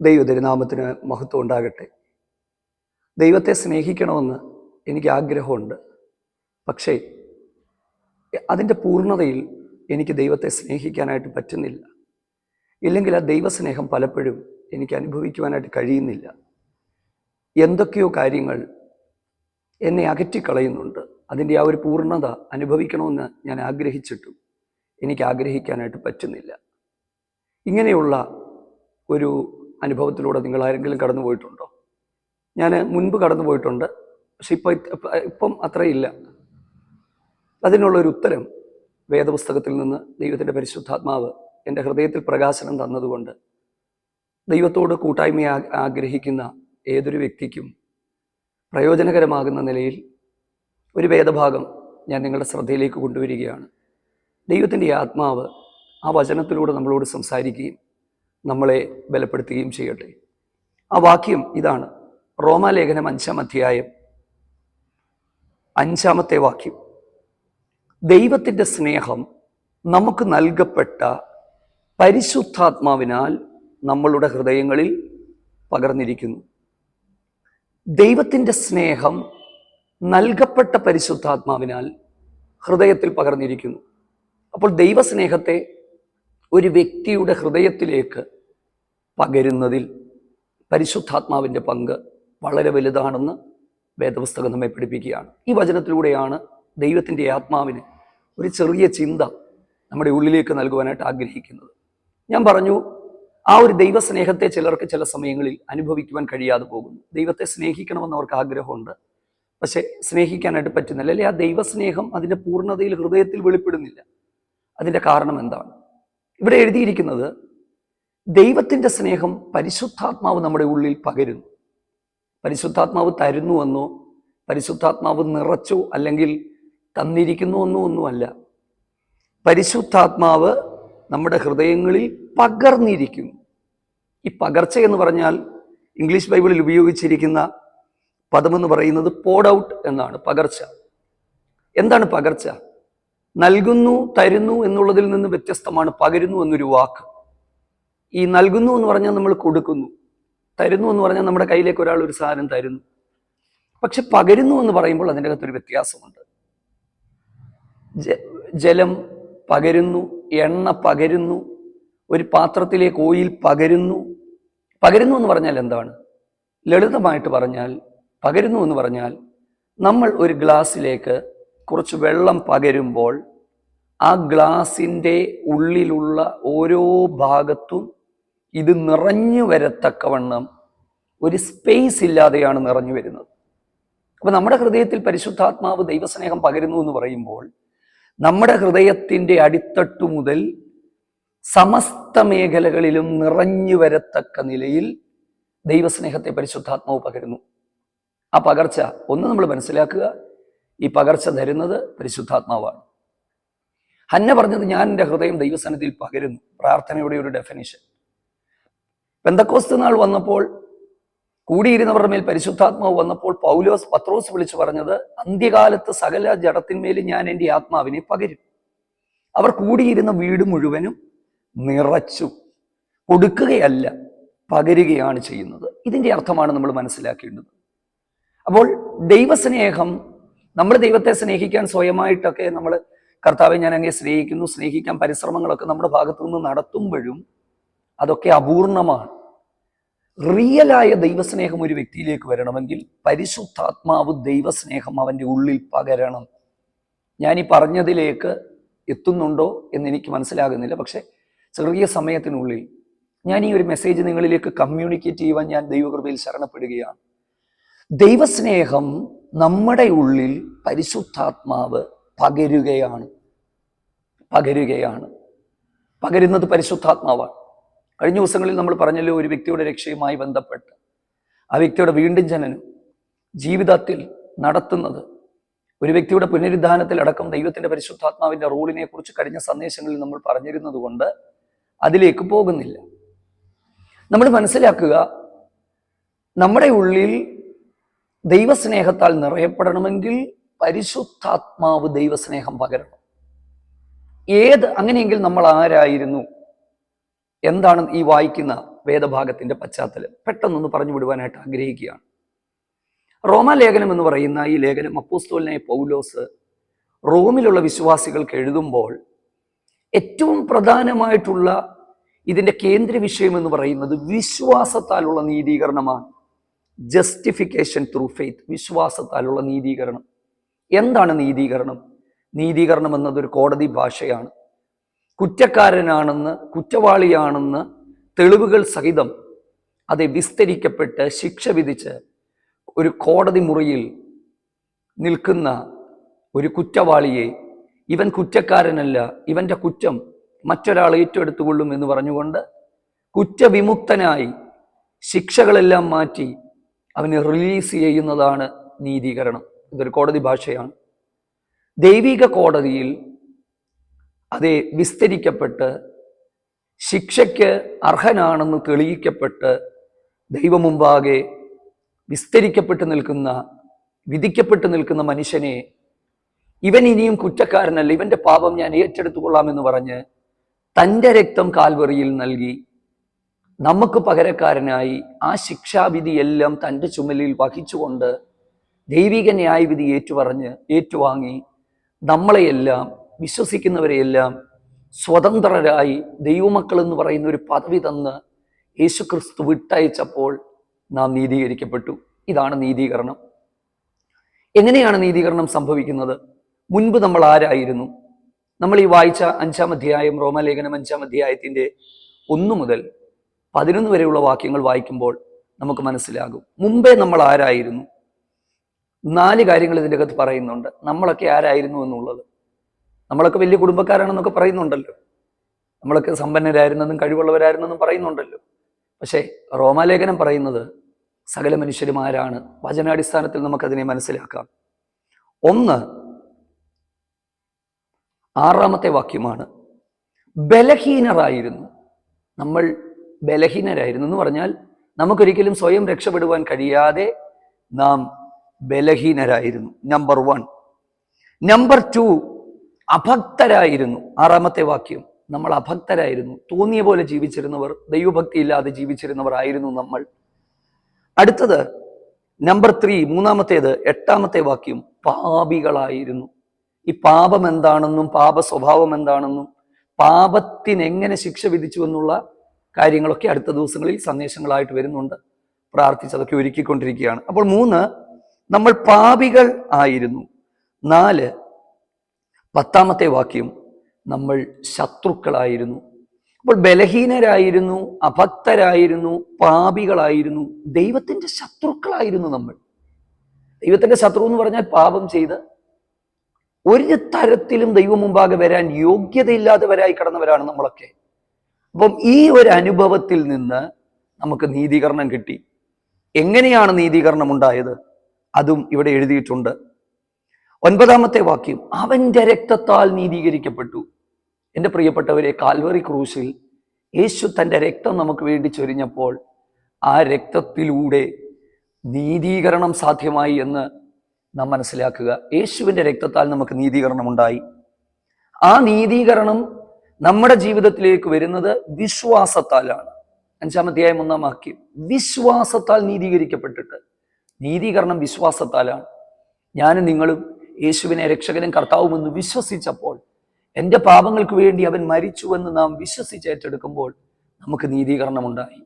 ദൈവതിരുനാമത്തിന് മഹത്വം ഉണ്ടാകട്ടെ. ദൈവത്തെ സ്നേഹിക്കണമെന്ന് എനിക്ക് ആഗ്രഹമുണ്ട്. പക്ഷേ അതിൻ്റെ പൂർണ്ണതയിൽ എനിക്ക് ദൈവത്തെ സ്നേഹിക്കാനായിട്ട് പറ്റുന്നില്ല. ഇല്ലെങ്കിൽ ആ ദൈവസ്നേഹം പലപ്പോഴും എനിക്ക് അനുഭവിക്കുവാനായിട്ട് കഴിയുന്നില്ല. എന്തൊക്കെയോ കാര്യങ്ങൾ എന്നെ അകറ്റിക്കളയുന്നുണ്ട്. അതിൻ്റെ ആ ഒരു പൂർണ്ണത അനുഭവിക്കണമെന്ന് ഞാൻ ആഗ്രഹിച്ചിട്ടും എനിക്ക് ആഗ്രഹിക്കാനായിട്ട് പറ്റുന്നില്ല. ഇങ്ങനെയുള്ള ഒരു അനുഭവത്തിലൂടെ നിങ്ങൾ ആരെങ്കിലും കടന്നു പോയിട്ടുണ്ടോ? ഞാൻ മുൻപ് കടന്നു പോയിട്ടുണ്ട്, പക്ഷെ ഇപ്പം അത്രയില്ല. അതിനുള്ളൊരു ഉത്തരം വേദപുസ്തകത്തിൽ നിന്ന് ദൈവത്തിൻ്റെ പരിശുദ്ധാത്മാവ് എൻ്റെ ഹൃദയത്തിൽ പ്രകാശനം തന്നതുകൊണ്ട് ദൈവത്തോട് കൂട്ടായ്മ ആഗ്രഹിക്കുന്ന ഏതൊരു വ്യക്തിക്കും പ്രയോജനകരമാകുന്ന നിലയിൽ ഒരു വേദഭാഗം ഞാൻ നിങ്ങളുടെ ശ്രദ്ധയിലേക്ക് കൊണ്ടുവരികയാണ്. ദൈവത്തിൻ്റെ ആത്മാവ് ആ വചനത്തിലൂടെ നമ്മളോട് സംസാരിക്കുകയും നമ്മളെ ബലപ്പെടുത്തുകയും ചെയ്യട്ടെ. ആ വാക്യം ഇതാണ്. റോമാലേഖനം 5-ാം അധ്യായം 5-ാമത്തെ വാക്യം. ദൈവത്തിൻ്റെ സ്നേഹം നമുക്ക് നൽകപ്പെട്ട പരിശുദ്ധാത്മാവിനാൽ നമ്മളുടെ ഹൃദയങ്ങളിൽ പകർന്നിരിക്കുന്നു. ദൈവത്തിൻ്റെ സ്നേഹം നൽകപ്പെട്ട പരിശുദ്ധാത്മാവിനാൽ ഹൃദയത്തിൽ പകർന്നിരിക്കുന്നു. അപ്പോൾ ദൈവസ്നേഹത്തെ ഒരു വ്യക്തിയുടെ ഹൃദയത്തിലേക്ക് പകരുന്നതിൽ പരിശുദ്ധാത്മാവിൻ്റെ പങ്ക് വളരെ വലുതാണെന്ന് വേദപുസ്തകം നമ്മെ പഠിപ്പിക്കുകയാണ്. ഈ വചനത്തിലൂടെയാണ് ദൈവത്തിൻ്റെ ആത്മാവിന് ഒരു ചെറിയ ചിന്ത നമ്മുടെ ഉള്ളിലേക്ക് നൽകുവാനായിട്ട് ആഗ്രഹിക്കുന്നത്. ഞാൻ പറഞ്ഞു, ആ ഒരു ദൈവസ്നേഹത്തെ ചിലർക്ക് ചില സമയങ്ങളിൽ അനുഭവിക്കുവാൻ കഴിയാതെ പോകുന്നു. ദൈവത്തെ സ്നേഹിക്കണമെന്ന് അവർക്ക് ആഗ്രഹമുണ്ട്, പക്ഷെ സ്നേഹിക്കാനായിട്ട് പറ്റുന്നില്ല. അല്ലെ, ആ ദൈവസ്നേഹം അതിൻ്റെ പൂർണ്ണതയിൽ ഹൃദയത്തിൽ വെളിപ്പെടുന്നില്ല. അതിൻ്റെ കാരണം എന്താണ്? ഇവിടെ എഴുതിയിരിക്കുന്നത് ദൈവത്തിൻ്റെ സ്നേഹം പരിശുദ്ധാത്മാവ് നമ്മുടെ ഉള്ളിൽ പകരുന്നു. പരിശുദ്ധാത്മാവ് തരുന്നുവെന്നോ പരിശുദ്ധാത്മാവ് നിറച്ചോ അല്ലെങ്കിൽ തന്നിരിക്കുന്നു ഒന്നുമല്ല. പരിശുദ്ധാത്മാവ് നമ്മുടെ ഹൃദയങ്ങളിൽ പകർന്നിരിക്കുന്നു. ഈ പകർച്ച എന്ന് പറഞ്ഞാൽ ഇംഗ്ലീഷ് ബൈബിളിൽ ഉപയോഗിച്ചിരിക്കുന്ന പദമെന്ന് പറയുന്നത് പോഡ് ഔട്ട് എന്നാണ്. പകർച്ച. എന്താണ് പകർച്ച? നൽകുന്നു, തരുന്നു എന്നുള്ളതിൽ നിന്ന് വ്യത്യസ്തമാണ് പകരുന്നു എന്നൊരു വാക്ക്. ഈ നൽകുന്നു എന്ന് പറഞ്ഞാൽ നമ്മൾ കൊടുക്കുന്നു, തരുന്നു എന്ന് പറഞ്ഞാൽ നമ്മുടെ കയ്യിലേക്ക് ഒരാൾ ഒരു സാധനം തരുന്നു. പക്ഷെ പകരുന്നു എന്ന് പറയുമ്പോൾ അതിൻ്റെ അകത്തൊരു വ്യത്യാസമുണ്ട്. ജലം പകരുന്നു, എണ്ണ പകരുന്നു, ഒരു പാത്രത്തിലേക്ക് ഓയിൽ പകരുന്നു. പകരുന്നു എന്ന് പറഞ്ഞാൽ എന്താണ്? ലളിതമായിട്ട് പറഞ്ഞാൽ പകരുന്നു എന്ന് പറഞ്ഞാൽ നമ്മൾ ഒരു ഗ്ലാസ്സിലേക്ക് കുറച്ച് വെള്ളം പകരുമ്പോൾ ആ ഗ്ലാസിൻ്റെ ഉള്ളിലുള്ള ഓരോ ഭാഗത്തും ഇത് നിറഞ്ഞു വരത്തക്കവണ്ണം ഒരു സ്പേസ് ഇല്ലാതെയാണ് നിറഞ്ഞു വരുന്നത്. അപ്പൊ നമ്മുടെ ഹൃദയത്തിൽ പരിശുദ്ധാത്മാവ് ദൈവസ്നേഹം പകരുന്നു എന്ന് പറയുമ്പോൾ നമ്മുടെ ഹൃദയത്തിൻ്റെ അടിത്തട്ടു മുതൽ സമസ്ത മേഖലകളിലും നിറഞ്ഞു വരത്തക്ക നിലയിൽ ദൈവസ്നേഹത്തെ പരിശുദ്ധാത്മാവ് പകരുന്നു. ആ പകർച്ച ഒന്ന് നമ്മൾ മനസ്സിലാക്കുക, ഈ പകർച്ച തരുന്നത് പരിശുദ്ധാത്മാവാണ്. ഹന്ന പറഞ്ഞത്, ഞാൻ എൻ്റെ ഹൃദയം ദൈവസന്നിധിയിൽ പകരുന്നു. പ്രാർത്ഥനയുടെ ഒരു ഡെഫിനിഷൻ. പെന്തക്കോസ്ത് നാൾ വന്നപ്പോൾ കൂടിയിരുന്നവരുടെ മേൽ പരിശുദ്ധാത്മാവ് വന്നപ്പോൾ പത്രോസ് വിളിച്ചു പറഞ്ഞത്, അന്ത്യകാലത്ത് സകല ജഡത്തിന്മേലും ഞാൻ എൻ്റെ ആത്മാവിനെ പകരും. അവർ കൂടിയിരുന്ന വീട് മുഴുവനും നിറച്ചു. കൊടുക്കുകയല്ല, പകരുകയാണ് ചെയ്യുന്നത്. ഇതിൻ്റെ അർത്ഥമാണ് നമ്മൾ മനസ്സിലാക്കേണ്ടത്. അപ്പോൾ ദൈവസ്നേഹം, നമ്മൾ ദൈവത്തെ സ്നേഹിക്കാൻ സ്വയമായിട്ടൊക്കെ നമ്മൾ കർത്താവെ ഞാൻ അങ്ങേ സ്നേഹിക്കുന്നു, സ്നേഹിക്കാൻ പരിശ്രമങ്ങളൊക്കെ നമ്മുടെ ഭാഗത്തു നിന്ന് നടത്തുമ്പോഴും അതൊക്കെ അപൂർണമാണ്. റിയലായ ദൈവസ്നേഹം ഒരു വ്യക്തിയിലേക്ക് വരണമെങ്കിൽ പരിശുദ്ധാത്മാവ് ദൈവസ്നേഹം അവൻ്റെ ഉള്ളിൽ പകരണം. ഞാൻ ഈ പറഞ്ഞതിലേക്ക് എത്തുന്നുണ്ടോ എന്ന് എനിക്ക് മനസ്സിലാകുന്നില്ല. പക്ഷെ ചെറിയ സമയത്തിനുള്ളിൽ ഞാൻ ഈ ഒരു മെസ്സേജ് നിങ്ങളിലേക്ക് കമ്മ്യൂണിക്കേറ്റ് ചെയ്യുവാൻ ഞാൻ ദൈവകൃപയിൽ ശരണപ്പെടുകയാണ്. ദൈവസ്നേഹം നമ്മുടെ ഉള്ളിൽ പരിശുദ്ധാത്മാവ് പകരുകയാണ്. പകരുന്നത് പരിശുദ്ധാത്മാവാണ്. കഴിഞ്ഞ ദിവസങ്ങളിൽ നമ്മൾ പറഞ്ഞല്ലോ, ഒരു വ്യക്തിയുടെ രക്ഷയുമായി ബന്ധപ്പെട്ട് ആ വ്യക്തിയുടെ വീണ്ടും ജനനം ജീവിതത്തിൽ നടത്തുന്നത്, ഒരു വ്യക്തിയുടെ പുനരുദ്ധാനത്തിൽ അടക്കം ദൈവത്തിൻ്റെ പരിശുദ്ധാത്മാവിൻ്റെ റോളിനെ കുറിച്ച് കഴിഞ്ഞ സന്ദേശങ്ങളിൽ നമ്മൾ പറഞ്ഞിരുന്നത് കൊണ്ട് അതിലേക്ക് പോകുന്നില്ല. നമ്മൾ മനസ്സിലാക്കുക, നമ്മുടെ ഉള്ളിൽ ദൈവസ്നേഹത്താൽ നിറയപ്പെടണമെങ്കിൽ പരിശുദ്ധാത്മാവ് ദൈവസ്നേഹം പകരണം. അങ്ങനെയെങ്കിൽ നമ്മൾ ആരായിരുന്നു? എന്താണ് ഈ വായിക്കുന്ന വേദഭാഗത്തിന്റെ പശ്ചാത്തലം പെട്ടെന്നൊന്ന് പറഞ്ഞു വിടുവാനായിട്ട് ആഗ്രഹിക്കുകയാണ്. റോമാലേഖനം എന്ന് പറയുന്ന ഈ ലേഖനം അപ്പോസ്തലനായ പൗലോസ് റോമിലുള്ള വിശ്വാസികൾക്ക് എഴുതുമ്പോൾ ഏറ്റവും പ്രധാനമായിട്ടുള്ള ഇതിന്റെ കേന്ദ്ര വിഷയം എന്ന് പറയുന്നത് വിശ്വാസത്താലുള്ള നീതീകരണമാണ്. ജസ്റ്റിഫിക്കേഷൻ ത്രൂ ഫെയ്ത്ത്, വിശ്വാസത്താലുള്ള നീതീകരണം. എന്താണ് നീതീകരണം? നീതീകരണം എന്നതൊരു കോടതി ഭാഷയാണ്. കുറ്റക്കാരനാണെന്ന്, കുറ്റവാളിയാണെന്ന് തെളിവുകൾ സഹിതം അത് വിസ്തരിക്കപ്പെട്ട് ശിക്ഷ വിധിച്ച് ഒരു കോടതി മുറിയിൽ നിൽക്കുന്ന ഒരു കുറ്റവാളിയെ ഇവൻ കുറ്റക്കാരനല്ല, ഇവന്റെ കുറ്റം മറ്റൊരാൾ ഏറ്റെടുത്തുകൊള്ളും എന്ന് പറഞ്ഞുകൊണ്ട് കുറ്റവിമുക്തനായി ശിക്ഷകളെല്ലാം മാറ്റി അവനെ റിലീസ് ചെയ്യുന്നതാണ് നീതീകരണം. ഇതൊരു കോടതി ഭാഷയാണ്. ദൈവിക കോടതിയിൽ അത് വിസ്തരിക്കപ്പെട്ട് ശിക്ഷയ്ക്ക് അർഹനാണെന്ന് തെളിയിക്കപ്പെട്ട് ദൈവമുമ്പാകെ വിസ്തരിക്കപ്പെട്ട് നിൽക്കുന്ന, വിധിക്കപ്പെട്ട് നിൽക്കുന്ന മനുഷ്യനെ ഇവൻ ഇനിയും കുറ്റക്കാരനല്ല, ഇവന്റെ പാപം ഞാൻ ഏറ്റെടുത്തു കൊള്ളാമെന്ന് പറഞ്ഞ് തൻ്റെ രക്തം കാൽവറിയിൽ നൽകി നമുക്ക് പകരക്കാരനായി ആ ശിക്ഷാവിധിയെല്ലാം തൻ്റെ ചുമലിൽ വഹിച്ചുകൊണ്ട് ദൈവിക ന്യായവിധി ഏറ്റുവാങ്ങി നമ്മളെയെല്ലാം, വിശ്വസിക്കുന്നവരെയെല്ലാം സ്വതന്ത്രരായി ദൈവമക്കൾ എന്ന് പറയുന്ന ഒരു പദവി തന്ന് യേശുക്രിസ്തു വിട്ടയച്ചപ്പോൾ നാം നീതീകരിക്കപ്പെട്ടു. ഇതാണ് നീതീകരണം. എങ്ങനെയാണ് നീതീകരണം സംഭവിക്കുന്നത്? മുൻപ് നമ്മൾ ആരായിരുന്നു? നമ്മൾ ഈ വായിച്ച 5-ാം അധ്യായം, റോമാലേഖനം 5-ാം അധ്യായത്തിന്റെ 1 മുതൽ 11 വരെയുള്ള വാക്യങ്ങൾ വായിക്കുമ്പോൾ നമുക്ക് മനസ്സിലാകും മുമ്പേ നമ്മൾ ആരായിരുന്നു. 4 കാര്യങ്ങൾ ഇതിൻ്റെ അകത്ത് പറയുന്നുണ്ട്. നമ്മളൊക്കെ ആരായിരുന്നു എന്നുള്ളത്. നമ്മളൊക്കെ വലിയ കുടുംബക്കാരാണെന്നൊക്കെ പറയുന്നുണ്ടല്ലോ, നമ്മളൊക്കെ സമ്പന്നരായിരുന്നെന്നും കഴിവുള്ളവരായിരുന്നെന്നും പറയുന്നുണ്ടല്ലോ. പക്ഷേ റോമാലേഖനം പറയുന്നത് സകല മനുഷ്യരും ആരാണ്? വചനാടിസ്ഥാനത്തിൽ നമുക്കതിനെ മനസ്സിലാക്കാം. 1, 6-ാമത്തെ വാക്യമാണ്. ബലഹീനരായിരുന്നു. നമ്മൾ ബലഹീനരായിരുന്നു എന്ന് പറഞ്ഞാൽ നമുക്കൊരിക്കലും സ്വയം രക്ഷപ്പെടുവാൻ കഴിയാതെ നാം ബലഹീനരായിരുന്നു. നമ്പർ 1. നമ്പർ 2, അഭക്തരായിരുന്നു. 6-ാമത്തെ വാക്യം. നമ്മൾ അഭക്തരായിരുന്നു, തോന്നിയ പോലെ ജീവിച്ചിരുന്നവർ, ദൈവഭക്തി ഇല്ലാതെ ജീവിച്ചിരുന്നവർ ആയിരുന്നു നമ്മൾ. അടുത്തത് നമ്പർ 3, 3-ാമത്തേത് 8-ാമത്തെ വാക്യം, പാപികളായിരുന്നു. ഈ പാപം എന്താണെന്നും പാപ സ്വഭാവം എന്താണെന്നും പാപത്തിനെങ്ങനെ ശിക്ഷ വിധിച്ചു എന്നുള്ള കാര്യങ്ങളൊക്കെ അടുത്ത ദിവസങ്ങളിൽ സന്ദേശങ്ങളായിട്ട് വരുന്നുണ്ട്. പ്രാർത്ഥിച്ചതൊക്കെ ഒരുക്കിക്കൊണ്ടിരിക്കുകയാണ്. അപ്പോൾ 3, നമ്മൾ പാപികൾ ആയിരുന്നു. 4, 10-ാമത്തെ വാക്യം, നമ്മൾ ശത്രുക്കളായിരുന്നു. അപ്പോൾ ബലഹീനരായിരുന്നു, അഭക്തരായിരുന്നു, പാപികളായിരുന്നു, ദൈവത്തിന്റെ ശത്രുക്കളായിരുന്നു നമ്മൾ. ദൈവത്തിന്റെ ശത്രു എന്ന് പറഞ്ഞാൽ പാപം ചെയ്ത് ഒരു തരത്തിലും ദൈവം മുമ്പാകെ വരാൻ യോഗ്യതയില്ലാത്തവരായി കടന്നവരാണ് നമ്മളൊക്കെ. അപ്പം ഈ ഒരു അനുഭവത്തിൽ നിന്ന് നമുക്ക് നീതീകരണം കിട്ടി. എങ്ങനെയാണ് നീതീകരണം ഉണ്ടായത്? അതും ഇവിടെ എഴുതിയിട്ടുണ്ട്. 9-ാമത്തെ വാക്യം, അവന്റെ രക്തത്താൽ നീതീകരിക്കപ്പെട്ടു. എൻ്റെ പ്രിയപ്പെട്ടവരെ, കാൽവറി ക്രൂശിൽ യേശു തൻ്റെ രക്തം നമുക്ക് വേണ്ടി ചൊരിഞ്ഞപ്പോൾ ആ രക്തത്തിലൂടെ നീതീകരണം സാധ്യമായി എന്ന് നാം മനസ്സിലാക്കുക. യേശുവിൻ്റെ രക്തത്താൽ നമുക്ക് നീതീകരണം ഉണ്ടായി. ആ നീതീകരണം നമ്മുടെ ജീവിതത്തിലേക്ക് വരുന്നത് വിശ്വാസത്താലാണ്. 5-ാം അധ്യായം 1-ാം വാക്യം, വിശ്വാസത്താൽ നീതീകരിക്കപ്പെട്ടിട്ട്. നീതീകരണം വിശ്വാസത്താലാണ്. ഞാനും നിങ്ങളും യേശുവിനെ രക്ഷകനും കർത്താവുമെന്ന് വിശ്വസിച്ചപ്പോൾ, എൻ്റെ പാപങ്ങൾക്ക് വേണ്ടി അവൻ മരിച്ചുവെന്ന് നാം വിശ്വസിച്ചേറ്റെടുക്കുമ്പോൾ നമുക്ക് നീതീകരണം ഉണ്ടായി.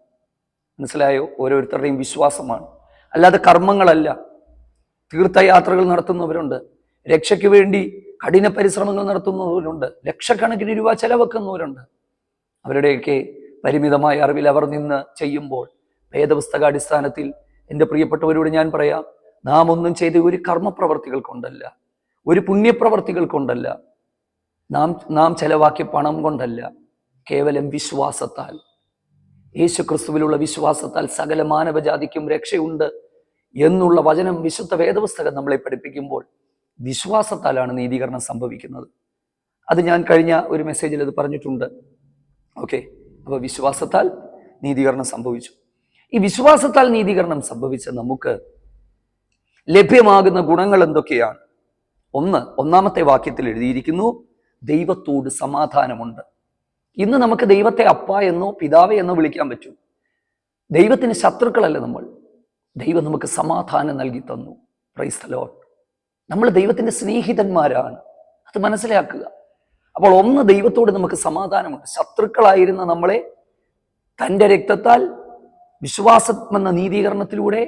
മനസ്സിലായോ? ഓരോരുത്തരുടെയും വിശ്വാസമാണ്, അല്ലാതെ കർമ്മങ്ങളല്ല. തീർത്ഥയാത്രകൾ നടത്തുന്നവരുണ്ട്, രക്ഷയ്ക്ക് വേണ്ടി കഠിന പരിശ്രമങ്ങൾ നടത്തുന്നവരുണ്ട്, ലക്ഷക്കണക്കിന് രൂപ ചെലവെക്കുന്നവരുണ്ട്. അവരുടെയൊക്കെ പരിമിതമായ അറിവിൽ അവർ നിന്ന് ചെയ്യുമ്പോൾ വേദപുസ്തകാടിസ്ഥാനത്തിൽ എൻ്റെ പ്രിയപ്പെട്ടവരോട് ഞാൻ പറയാം, നാം ഒന്നും ചെയ്ത ഒരു കർമ്മപ്രവർത്തികൾ കൊണ്ടല്ല, ഒരു പുണ്യപ്രവർത്തികൾ കൊണ്ടല്ല, നാം ചെലവാക്കിയ പണം കൊണ്ടല്ല, കേവലം വിശ്വാസത്താൽ, യേശു ക്രിസ്തുവിലുള്ള വിശ്വാസത്താൽ സകല മാനവജാതിക്കും രക്ഷയുണ്ട് എന്നുള്ള വചനം വിശുദ്ധ വേദപുസ്തകം നമ്മളെ പഠിപ്പിക്കുമ്പോൾ വിശ്വാസത്താലാണ് നീതീകരണം സംഭവിക്കുന്നത്. അത് ഞാൻ കഴിഞ്ഞ ഒരു മെസ്സേജിൽ അത് പറഞ്ഞിട്ടുണ്ട്. ഓക്കെ, അപ്പോൾ വിശ്വാസത്താൽ നീതീകരണം സംഭവിച്ചു. ഈ വിശ്വാസത്താൽ നീതീകരണം സംഭവിച്ച നമുക്ക് ലഭ്യമാകുന്ന ഗുണങ്ങൾ എന്തൊക്കെയാണ്? 1-ാമത്തെ വാക്യത്തിൽ എഴുതിയിരിക്കുന്നു, ദൈവത്തോട് സമാധാനമുണ്ട്. ഇന്ന് നമുക്ക് ദൈവത്തെ അപ്പ എന്നോ പിതാവെ എന്നോ വിളിക്കാൻ പറ്റും. ദൈവത്തിന് ശത്രുക്കളല്ല നമ്മൾ. ദൈവം നമുക്ക് സമാധാനം നൽകി തന്നു. Praise the Lord. നമ്മൾ ദൈവത്തിൻ്റെ സ്നേഹിതന്മാരാണ്. അത് മനസ്സിലാക്കുക. അപ്പോൾ ഒന്ന്, ദൈവത്തോട് നമുക്ക് സമാധാനമുണ്ട്. ശത്രുക്കളായിരുന്ന നമ്മളെ തൻ്റെ രക്തത്താൽ വിശ്വാസം എന്ന നീതീകരണത്തിലൂടെ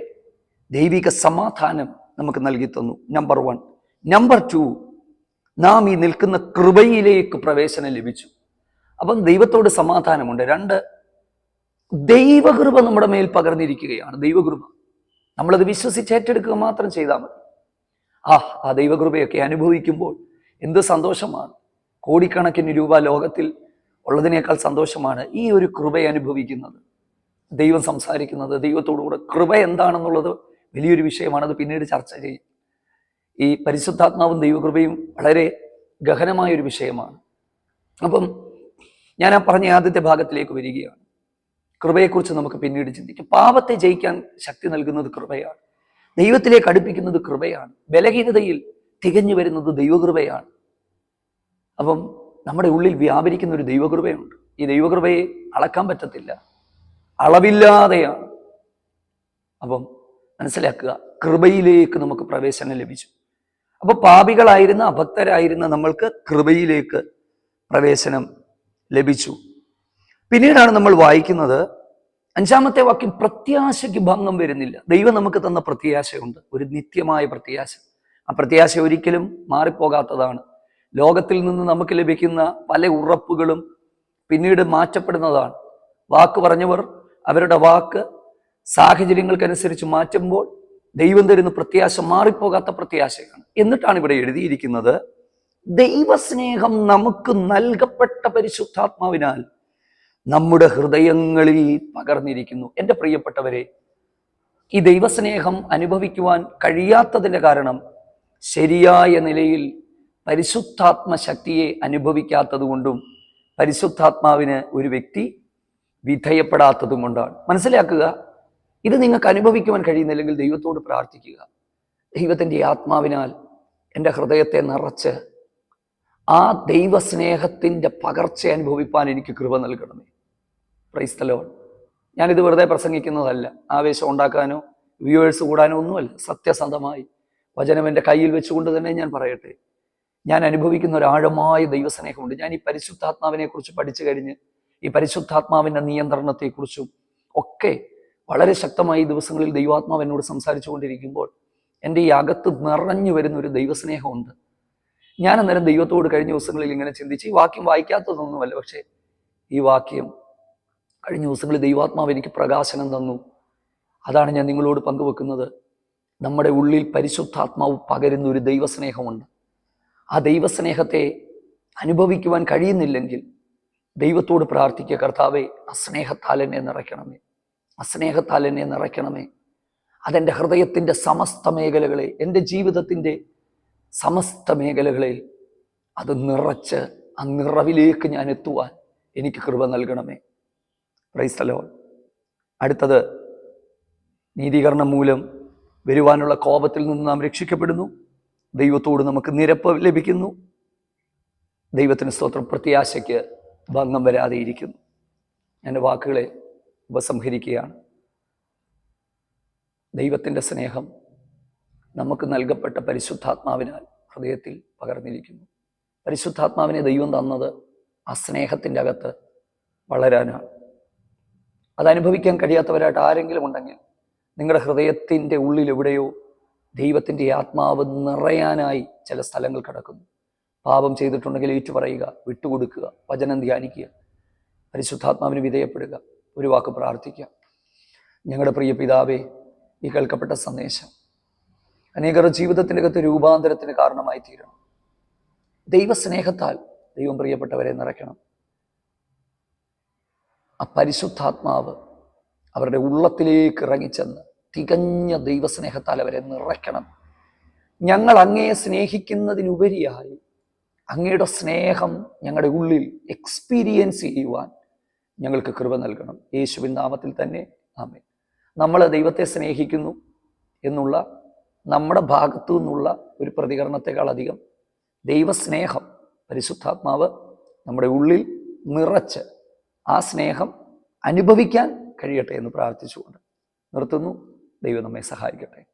ദൈവിക സമാധാനം നമുക്ക് നൽകി തന്നു. നമ്പർ 1. നമ്പർ 2, നാം ഈ നിൽക്കുന്ന കൃപയിലേക്ക് പ്രവേശനം ലഭിച്ചു. അപ്പം ദൈവത്തോട് സമാധാനമുണ്ട്. 2, ദൈവകൃപ നമ്മുടെ മേൽ പകർന്നിരിക്കുകയാണ്. ദൈവകൃപ നമ്മളത് വിശ്വസിച്ച് ഏറ്റെടുക്കുക മാത്രം ചെയ്താൽ മതി. ആ ദൈവകൃപയൊക്കെ അനുഭവിക്കുമ്പോൾ എന്ത് സന്തോഷമാണ്. കോടിക്കണക്കിന് രൂപ ലോകത്തിൽ ഉള്ളതിനേക്കാൾ സന്തോഷമാണ് ഈ ഒരു കൃപ അനുഭവിക്കുന്നത്. ദൈവം സംസാരിക്കുന്നത്, ദൈവത്തോടുകൂടെ കൃപ എന്താണെന്നുള്ളത് വലിയൊരു വിഷയമാണ്. അത് പിന്നീട് ചർച്ച ചെയ്യും. ഈ പരിശുദ്ധാത്മാവും ദൈവകൃപയും വളരെ ഗഹനമായൊരു വിഷയമാണ്. അപ്പം ഞാൻ പറഞ്ഞ ആദ്യത്തെ ഭാഗത്തിലേക്ക് വരികയാണ്. കൃപയെക്കുറിച്ച് നമുക്ക് പിന്നീട് ചിന്തിക്കാം. പാപത്തെ ജയിക്കാൻ ശക്തി നൽകുന്നത് കൃപയാണ്. ദൈവത്തിലേക്ക് അടുപ്പിക്കുന്നത് കൃപയാണ്. ബലഹീനതയിൽ തികഞ്ഞു വരുന്നത് ദൈവകൃപയാണ്. അപ്പം നമ്മുടെ ഉള്ളിൽ വ്യാപരിക്കുന്ന ഒരു ദൈവകൃപയുണ്ട്. ഈ ദൈവകൃപയെ അളക്കാൻ പറ്റത്തില്ല, അളവില്ലാതെയാണ്. അപ്പം മനസ്സിലാക്കുക, കൃപയിലേക്ക് നമുക്ക് പ്രവേശനം ലഭിച്ചു. അപ്പൊ പാപികളായിരുന്ന, അഭക്തരായിരുന്ന നമ്മൾക്ക് കൃപയിലേക്ക് പ്രവേശനം ലഭിച്ചു. പിന്നീടാണ് നമ്മൾ വായിക്കുന്നത് 5-ാമത്തെ വാക്യം, പ്രത്യാശയ്ക്ക് ഭംഗം വരുന്നില്ല. ദൈവം നമുക്ക് തന്ന പ്രത്യാശയുണ്ട്, ഒരു നിത്യമായ പ്രത്യാശ. ആ പ്രത്യാശ ഒരിക്കലും മാറിപ്പോകാത്തതാണ്. ലോകത്തിൽ നിന്ന് നമുക്ക് ലഭിക്കുന്ന പല ഉറപ്പുകളും പിന്നീട് മാറ്റപ്പെടുന്നതാണ്. വാക്ക് പറഞ്ഞവർ അവരുടെ വാക്ക് സാഹചര്യങ്ങൾക്കനുസരിച്ച് മാറ്റുമ്പോൾ ദൈവം തരുന്ന പ്രത്യാശ മാറിപ്പോകാത്ത പ്രത്യാശയാണ്. എന്നിട്ടാണ് ഇവിടെ എഴുതിയിരിക്കുന്നത്, ദൈവസ്നേഹം നമുക്ക് നൽകപ്പെട്ട പരിശുദ്ധാത്മാവിനാൽ നമ്മുടെ ഹൃദയങ്ങളിൽ പകർന്നിരിക്കുന്നു. എൻ്റെ പ്രിയപ്പെട്ടവരെ, ഈ ദൈവസ്നേഹം അനുഭവിക്കുവാൻ കഴിയാത്തതിൻ്റെ കാരണം ശരിയായ നിലയിൽ പരിശുദ്ധാത്മ ശക്തിയെ അനുഭവിക്കാത്തത് കൊണ്ടും പരിശുദ്ധാത്മാവിന് ഒരു വ്യക്തി വിധേയപ്പെടാത്തതും കൊണ്ടാണ്. മനസ്സിലാക്കുക, ഇത് നിങ്ങൾക്ക് അനുഭവിക്കുവാൻ കഴിയുന്നില്ലെങ്കിൽ ദൈവത്തോട് പ്രാർത്ഥിക്കുക. ദൈവത്തിൻ്റെ ആത്മാവിനാൽ എൻ്റെ ഹൃദയത്തെ നിറച്ച് ആ ദൈവസ്നേഹത്തിൻ്റെ പകർച്ച അനുഭവിപ്പാൻ എനിക്ക് കൃപ നൽകണമേ. Praise the Lord. ഞാനിത് വെറുതെ പ്രസംഗിക്കുന്നതല്ല, ആവേശം ഉണ്ടാക്കാനോ വ്യൂവേഴ്സ് കൂടാനോ ഒന്നുമല്ല. സത്യസന്ധമായി വചനം എൻ്റെ കയ്യിൽ വെച്ചുകൊണ്ട് തന്നെ ഞാൻ പറയട്ടെ, ഞാൻ അനുഭവിക്കുന്ന ഒരു ആഴമായ ദൈവസ്നേഹമുണ്ട്. ഞാൻ ഈ പരിശുദ്ധാത്മാവിനെ കുറിച്ച് പഠിച്ചു കഴിഞ്ഞ് ഈ പരിശുദ്ധാത്മാവിൻ്റെ നിയന്ത്രണത്തെക്കുറിച്ചും ഒക്കെ വളരെ ശക്തമായി ഈ ദിവസങ്ങളിൽ ദൈവാത്മാവ് എന്നോട് സംസാരിച്ചു കൊണ്ടിരിക്കുമ്പോൾ എൻ്റെ ഈ അകത്ത് നിറഞ്ഞു വരുന്ന ഒരു ദൈവസ്നേഹമുണ്ട്. ഞാൻ അന്നേരം ദൈവത്തോട് കഴിഞ്ഞ ദിവസങ്ങളിൽ ഇങ്ങനെ ചിന്തിച്ച്, ഈ വാക്യം വായിക്കാത്തതൊന്നുമല്ല, പക്ഷേ ഈ വാക്യം കഴിഞ്ഞ ദിവസങ്ങളിൽ ദൈവാത്മാവ് എനിക്ക് പ്രകാശനം തന്നു. അതാണ് ഞാൻ നിങ്ങളോട് പങ്കുവെക്കുന്നത്. നമ്മുടെ ഉള്ളിൽ പരിശുദ്ധാത്മാവ് പകരുന്ന ഒരു ദൈവസ്നേഹമുണ്ട്. ആ ദൈവസ്നേഹത്തെ അനുഭവിക്കുവാൻ കഴിയുന്നില്ലെങ്കിൽ ദൈവത്തോട് പ്രാർത്ഥിക്കുക, കർത്താവേ, അസ്നേഹത്താൽ എന്നെ നിറയ്ക്കണമേ, അസ്നേഹത്താൽ എന്നെ നിറയ്ക്കണമേ. അതെൻ്റെ ഹൃദയത്തിൻ്റെ സമസ്ത മേഖലകളെ, എൻ്റെ ജീവിതത്തിൻ്റെ സമസ്ത മേഖലകളെ അത് നിറച്ച് ആ നിറവിലേക്ക് ഞാൻ എത്തുവാൻ എനിക്ക് കൃപ നൽകണമേ. Praise the Lord. അടുത്തത്, നീതീകരണം മൂലം വരുവാനുള്ള കോപത്തിൽ നിന്ന് നാം രക്ഷിക്കപ്പെടുന്നു. ദൈവത്തോട് നമുക്ക് നിരപ്പ് ലഭിക്കുന്നു. ദൈവത്തിന് സ്തോത്രം. പ്രത്യാശയ്ക്ക് ഭംഗം വരാതെ ഇരിക്കുന്നു. എൻ്റെ വാക്കുകളെ ഉപസംഹരിക്കുകയാണ്. ദൈവത്തിൻ്റെ സ്നേഹം നമുക്ക് നൽകപ്പെട്ട പരിശുദ്ധാത്മാവിനാൽ ഹൃദയത്തിൽ പകർന്നിരിക്കുന്നു. പരിശുദ്ധാത്മാവിനെ ദൈവം തന്നത് ആ സ്നേഹത്തിൻ്റെ അകത്ത് വളരാനാണ്. അതനുഭവിക്കാൻ കഴിയാത്തവരായിട്ട് ആരെങ്കിലും ഉണ്ടെങ്കിൽ നിങ്ങളുടെ ഹൃദയത്തിൻ്റെ ഉള്ളിൽ എവിടെയോ ദൈവത്തിൻ്റെ ആത്മാവ് നിറയാനായി ചില സ്ഥലങ്ങൾ കിടക്കുന്നു. പാപം ചെയ്തിട്ടുണ്ടെങ്കിൽ ഏറ്റുപറയുക, വിട്ടുകൊടുക്കുക, വചനം ധ്യാനിക്കുക, പരിശുദ്ധാത്മാവിന് വിധേയപ്പെടുക, ഒരു വാക്ക് പ്രാർത്ഥിക്കുക. ഞങ്ങളുടെ പ്രിയ പിതാവേ, ഈ കേൾക്കപ്പെട്ട സന്ദേശം അനേകരുടെ ജീവിതത്തിനകത്ത് രൂപാന്തരത്തിന് കാരണമായി തീരണം. ദൈവസ്നേഹത്താൽ ദൈവം പ്രിയപ്പെട്ടവരെ നിറയ്ക്കണം. ആ പരിശുദ്ധാത്മാവ് അവരുടെ ഉള്ളത്തിലേക്ക് ഇറങ്ങിച്ചെന്ന് തികഞ്ഞ ദൈവസ്നേഹത്താൽ അവരെ നിറയ്ക്കണം. ഞങ്ങൾ അങ്ങയെ സ്നേഹിക്കുന്നതിനുപരിയായി അങ്ങയുടെ സ്നേഹം ഞങ്ങളുടെ ഉള്ളിൽ എക്സ്പീരിയൻസ് ചെയ്യുവാൻ ഞങ്ങൾക്ക് കൃപ നൽകണം. യേശുവിൻ നാമത്തിൽ തന്നെ ആമേൻ. നമ്മൾ ദൈവത്തെ സ്നേഹിക്കുന്നു എന്നുള്ള നമ്മുടെ ഭാഗത്തു നിന്നുള്ള ഒരു പ്രതികരണത്തെക്കാൾ അധികം ദൈവസ്നേഹം പരിശുദ്ധാത്മാവ് നമ്മുടെ ഉള്ളിൽ നിറച്ച് ആ സ്നേഹം അനുഭവിക്കാൻ കഴിയട്ടെ എന്ന് പ്രാർത്ഥിച്ചുകൊണ്ട് നിർത്തുന്നു. ദൈവം നമ്മെ സഹായിക്കട്ടെ.